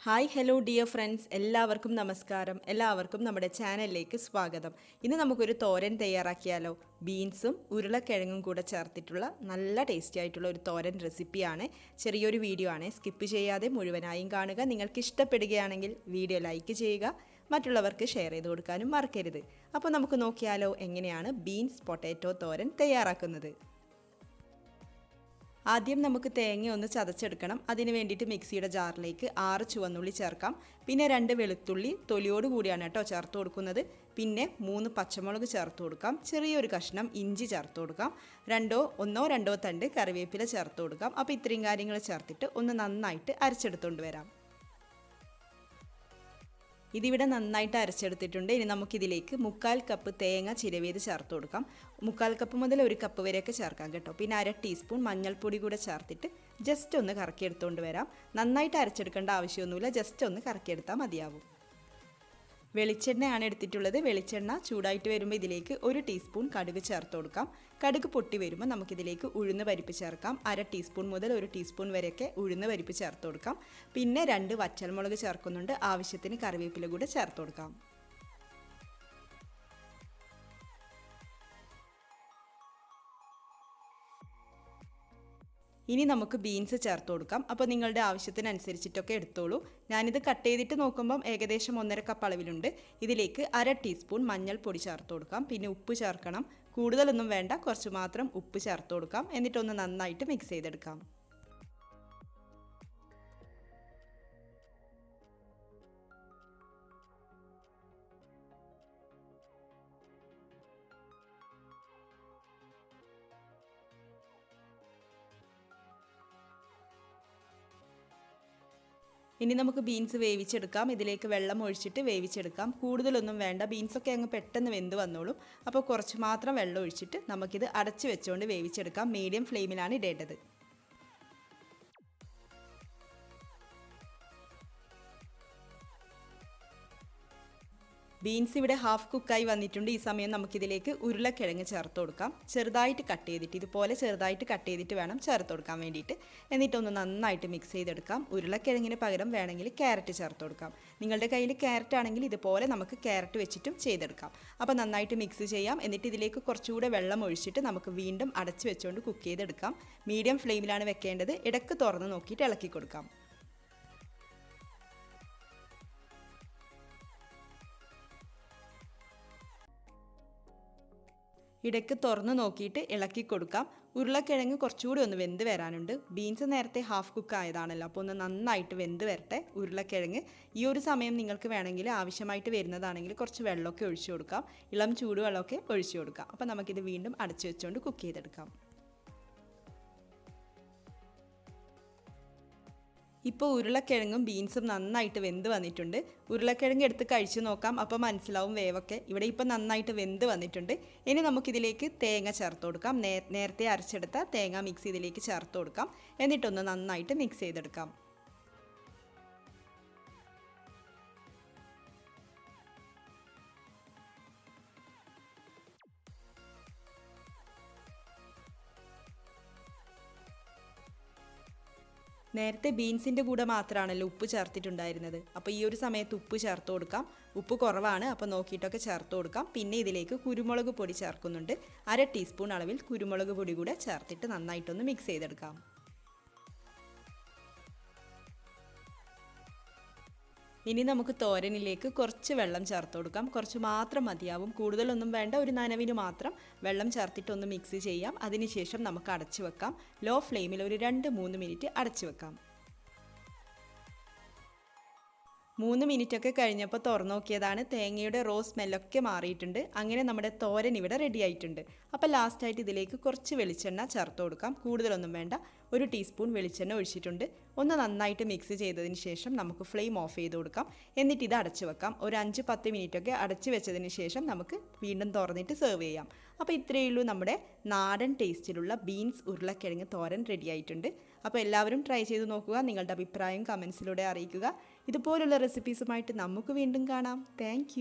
Hi hello dear friends, എല്ലാവർക്കും നമസ്കാരം. എല്ലാവർക്കും നമ്മുടെ ചാനലിലേക്ക് സ്വാഗതം. ഇന്ന് നമുക്കൊരു തോരൻ തയ്യാറാക്കിയാലോ. ബീൻസും ഉരുളക്കിഴങ്ങും കൂടെ ചേർത്തിട്ടുള്ള നല്ല ടേസ്റ്റി ആയിട്ടുള്ള ഒരു തോരൻ റെസിപ്പിയാണ്. ചെറിയൊരു വീഡിയോ ആണ്, സ്കിപ്പ് ചെയ്യാതെ മുഴുവനായും കാണുക. നിങ്ങൾക്ക് ഇഷ്ടപ്പെടുകയാണെങ്കിൽ വീഡിയോ ലൈക്ക് ചെയ്യുക, മറ്റുള്ളവർക്ക് ഷെയർ ചെയ്ത് കൊടുക്കാനും മറക്കരുത്. അപ്പോൾ നമുക്ക് നോക്കിയാലോ എങ്ങനെയാണ് ബീൻസ് പൊട്ടാറ്റോ തോരൻ തയ്യാറാക്കുന്നത്. ആദ്യം നമുക്ക് തേങ്ങ ഒന്ന് ചതച്ചെടുക്കണം. അതിന് വേണ്ടിയിട്ട് മിക്സിയുടെ ജാറിലേക്ക് 6 ചുവന്നുള്ളി ചേർക്കാം. പിന്നെ 2 വെളുത്തുള്ളി തൊലിയോട് കൂടിയാണ് കേട്ടോ ചേർത്ത് കൊടുക്കുന്നത്. പിന്നെ 3 പച്ചമുളക് ചേർത്ത് കൊടുക്കാം. ചെറിയൊരു കഷ്ണം ഇഞ്ചി ചേർത്ത് കൊടുക്കാം. ഒന്നോ രണ്ടോ തണ്ട് കറിവേപ്പില ചേർത്ത് കൊടുക്കാം. അപ്പോൾ ഇത്രയും കാര്യങ്ങൾ ചേർത്തിട്ട് ഒന്ന് നന്നായിട്ട് അരച്ചെടുത്തുകൊണ്ട് വരാം. ഇതിവിടെ നന്നായിട്ട് അരച്ചെടുത്തിട്ടുണ്ട്. ഇനി നമുക്കിതിലേക്ക് 1/4 കപ്പ് തേങ്ങ ചിരവിയത് ചേർത്ത് കൊടുക്കാം. 1/4 കപ്പ് മുതൽ 1 കപ്പ് വരെയൊക്കെ ചേർക്കാം കേട്ടോ. പിന്നെ 1/2 ടീസ്പൂൺ മഞ്ഞൾപ്പൊടി കൂടെ ചേർത്തിട്ട് ജസ്റ്റ് ഒന്ന് കറക്കിയെടുത്തുകൊണ്ട് വരാം. നന്നായിട്ട് അരച്ചെടുക്കേണ്ട ആവശ്യമൊന്നുമില്ല, ജസ്റ്റ് ഒന്ന് കറക്കിയെടുത്താൽ മതിയാവും. വെളിച്ചെണ്ണയാണ് എടുത്തിട്ടുള്ളത്. വെളിച്ചെണ്ണ ചൂടായിട്ട് വരുമ്പോൾ ഇതിലേക്ക് 1 ടീസ്പൂൺ കടുക് ചേർത്ത് കൊടുക്കാം. കടുക് പൊട്ടി വരുമ്പോൾ നമുക്കിതിലേക്ക് ഉഴുന്ന് പരിപ്പ് ചേർക്കാം. 1/2 ടീസ്പൂൺ മുതൽ 1 ടീസ്പൂൺ വരെയൊക്കെ ഉഴുന്ന് പരിപ്പ് ചേർത്ത് കൊടുക്കാം. പിന്നെ 2 വറ്റൽമുളക് ചേർക്കുന്നുണ്ട്. ആവശ്യത്തിന് കറിവേപ്പില കൂടെ ചേർത്ത് കൊടുക്കാം. ഇനി നമുക്ക് ബീൻസ് ചേർത്ത് കൊടുക്കാം. അപ്പോൾ നിങ്ങളുടെ ആവശ്യത്തിനനുസരിച്ചിട്ടൊക്കെ എടുത്തോളൂ. ഞാനിത് കട്ട് ചെയ്തിട്ട് നോക്കുമ്പം ഏകദേശം 1.5 കപ്പ് അളവിലുണ്ട്. ഇതിലേക്ക് 1/2 ടീസ്പൂൺ മഞ്ഞൾപ്പൊടി ചേർത്ത് കൊടുക്കാം. പിന്നെ ഉപ്പ് ചേർക്കണം. കൂടുതലൊന്നും വേണ്ട, കുറച്ച് മാത്രം ഉപ്പ് ചേർത്ത് കൊടുക്കാം. എന്നിട്ടൊന്ന് നന്നായിട്ട് മിക്സ് ചെയ്തെടുക്കാം. ഇനി നമുക്ക് ബീൻസ് വേവിച്ചെടുക്കാം. ഇതിലേക്ക് വെള്ളം ഒഴിച്ചിട്ട് വേവിച്ചെടുക്കാം. കൂടുതലൊന്നും വേണ്ട, ബീൻസൊക്കെ അങ്ങ് പെട്ടെന്ന് വെന്ത് വന്നോളും. അപ്പോൾ കുറച്ച് മാത്രം വെള്ളം ഒഴിച്ചിട്ട് നമുക്കിത് അടച്ച് വെച്ചുകൊണ്ട് വേവിച്ചെടുക്കാം. മീഡിയം ഫ്ലെയിമിലാണ് ഇടേണ്ടത്. ബീൻസ് ഇവിടെ ഹാഫ് കുക്കായി വന്നിട്ടുണ്ട്. ഈ സമയം നമുക്കിതിലേക്ക് ഉരുളക്കിഴങ്ങ് ചേർത്ത് കൊടുക്കാം. ചെറുതായിട്ട് കട്ട് ചെയ്തിട്ട്, ഇതുപോലെ ചെറുതായിട്ട് കട്ട് ചെയ്തിട്ട് വേണം ചേർത്ത് കൊടുക്കാൻ വേണ്ടിയിട്ട്. എന്നിട്ടൊന്ന് നന്നായിട്ട് മിക്സ് ചെയ്തെടുക്കാം. ഉരുളക്കിഴങ്ങിന് പകരം വേണമെങ്കിൽ ക്യാരറ്റ് ചേർത്ത് കൊടുക്കാം. നിങ്ങളുടെ കയ്യിൽ ക്യാരറ്റ് ആണെങ്കിൽ ഇതുപോലെ നമുക്ക് ക്യാരറ്റ് വെച്ചിട്ടും ചെയ്തെടുക്കാം. അപ്പോൾ നന്നായിട്ട് മിക്സ് ചെയ്യാം. എന്നിട്ട് ഇതിലേക്ക് കുറച്ചുകൂടെ വെള്ളം ഒഴിച്ചിട്ട് നമുക്ക് വീണ്ടും അടച്ച് വെച്ചുകൊണ്ട് കുക്ക് ചെയ്തെടുക്കാം. മീഡിയം ഫ്ലെയിമിലാണ് വെക്കേണ്ടത്. ഇടയ്ക്ക് തുറന്ന് നോക്കിയിട്ട് ഇളക്കി കൊടുക്കാം. ഇടയ്ക്ക് തുറന്ന് നോക്കിയിട്ട് ഇളക്കി കൊടുക്കാം. ഉരുളക്കിഴങ്ങ് കുറച്ചുകൂടി ഒന്ന് വെന്ത് വരാനുണ്ട്. ബീൻസ് നേരത്തെ ഹാഫ് കുക്ക് ആയതാണല്ലോ, അപ്പോൾ ഒന്ന് നന്നായിട്ട് വെന്ത് വരട്ടെ ഉരുളക്കിഴങ്ങ്. ഈ ഒരു സമയം നിങ്ങൾക്ക് വേണമെങ്കിൽ ആവശ്യമായിട്ട് വരുന്നതാണെങ്കിൽ കുറച്ച് വെള്ളമൊക്കെ ഒഴിച്ചു കൊടുക്കാം. ഇളം ചൂടുവെള്ളമൊക്കെ ഒഴിച്ചു കൊടുക്കാം. അപ്പോൾ നമുക്കിത് വീണ്ടും അടച്ചു വെച്ചുകൊണ്ട് കുക്ക് ചെയ്തെടുക്കാം. ഇപ്പോൾ ഉരുളക്കിഴങ്ങും ബീൻസും നന്നായിട്ട് വെന്ത് വന്നിട്ടുണ്ട്. ഉരുളക്കിഴങ്ങ് എടുത്ത് കഴിച്ചു നോക്കാം, അപ്പോൾ മനസ്സിലാവും വേവൊക്കെ. ഇവിടെ ഇപ്പോൾ നന്നായിട്ട് വെന്ത് വന്നിട്ടുണ്ട്. ഇനി നമുക്കിതിലേക്ക് തേങ്ങ ചേർത്ത് കൊടുക്കാം. നേരത്തെ അരച്ചെടുത്ത തേങ്ങ മിക്സ് ഇതിലേക്ക് ചേർത്ത് കൊടുക്കാം. എന്നിട്ടൊന്ന് നന്നായിട്ട് മിക്സ് ചെയ്തെടുക്കാം. നേരത്തെ ബീൻസിൻ്റെ കൂടെ മാത്രമാണല്ലോ ഉപ്പ് ചേർത്തിട്ടുണ്ടായിരുന്നത്. അപ്പോൾ ഈ ഒരു സമയത്ത് ഉപ്പ് ചേർത്ത് കൊടുക്കാം. ഉപ്പ് കുറവാണ്, അപ്പോൾ നോക്കിയിട്ടൊക്കെ ചേർത്ത് കൊടുക്കാം. പിന്നെ ഇതിലേക്ക് കുരുമുളക് പൊടി ചേർക്കുന്നുണ്ട്. 1/2 ടീസ്പൂൺ അളവിൽ കുരുമുളക് പൊടി കൂടെ ചേർത്തിട്ട് നന്നായിട്ടൊന്ന് മിക്സ് ചെയ്തെടുക്കാം. ഇനി നമുക്ക് തോരനിലേക്ക് കുറച്ച് വെള്ളം ചേർത്ത് കൊടുക്കാം. കുറച്ച് മാത്രം മതിയാവും, കൂടുതലൊന്നും വേണ്ട. ഒരു നനവിന് മാത്രം വെള്ളം ചേർത്തിട്ടൊന്ന് മിക്സ് ചെയ്യാം. അതിനുശേഷം നമുക്ക് അടച്ചു വെക്കാം. ലോ ഫ്ലെയിമിൽ ഒരു 2-3 മിനിറ്റ് അടച്ചു വെക്കാം. 3 മിനിറ്റൊക്കെ കഴിഞ്ഞപ്പോൾ തുറന്നു നോക്കിയതാണ്. തേങ്ങയുടെ സ്മെല്ലൊക്കെ മാറിയിട്ടുണ്ട്. അങ്ങനെ നമ്മുടെ തോരൻ ഇവിടെ റെഡി ആയിട്ടുണ്ട്. അപ്പോൾ ലാസ്റ്റായിട്ട് ഇതിലേക്ക് കുറച്ച് വെളിച്ചെണ്ണ ചേർത്ത് കൊടുക്കാം. കൂടുതലൊന്നും വേണ്ട, 1 ടീസ്പൂൺ വെളിച്ചെണ്ണ ഒഴിച്ചിട്ടുണ്ട്. ഒന്ന് നന്നായിട്ട് മിക്സ് ചെയ്തതിന് ശേഷം നമുക്ക് ഫ്ലെയിം ഓഫ് ചെയ്ത് കൊടുക്കാം. എന്നിട്ട് ഇത് അടച്ചു വെക്കാം. ഒരു 5-10 മിനിറ്റൊക്കെ അടച്ചു വെച്ചതിന് ശേഷം നമുക്ക് വീണ്ടും തുറന്നിട്ട് സെർവ് ചെയ്യാം. അപ്പോൾ ഇത്രയേ ഉള്ളൂ, നമ്മുടെ നാടൻ ടേസ്റ്റിലുള്ള ബീൻസ് ഉരുളക്കിഴങ്ങ് തോരൻ റെഡി ആയിട്ടുണ്ട്. അപ്പോൾ എല്ലാവരും ട്രൈ ചെയ്ത് നോക്കുക. നിങ്ങളുടെ അഭിപ്രായം കമൻസിലൂടെ അറിയിക്കുക. ഇതുപോലുള്ള റെസിപ്പീസുമായിട്ട് നമുക്ക് വീണ്ടും കാണാം. താങ്ക്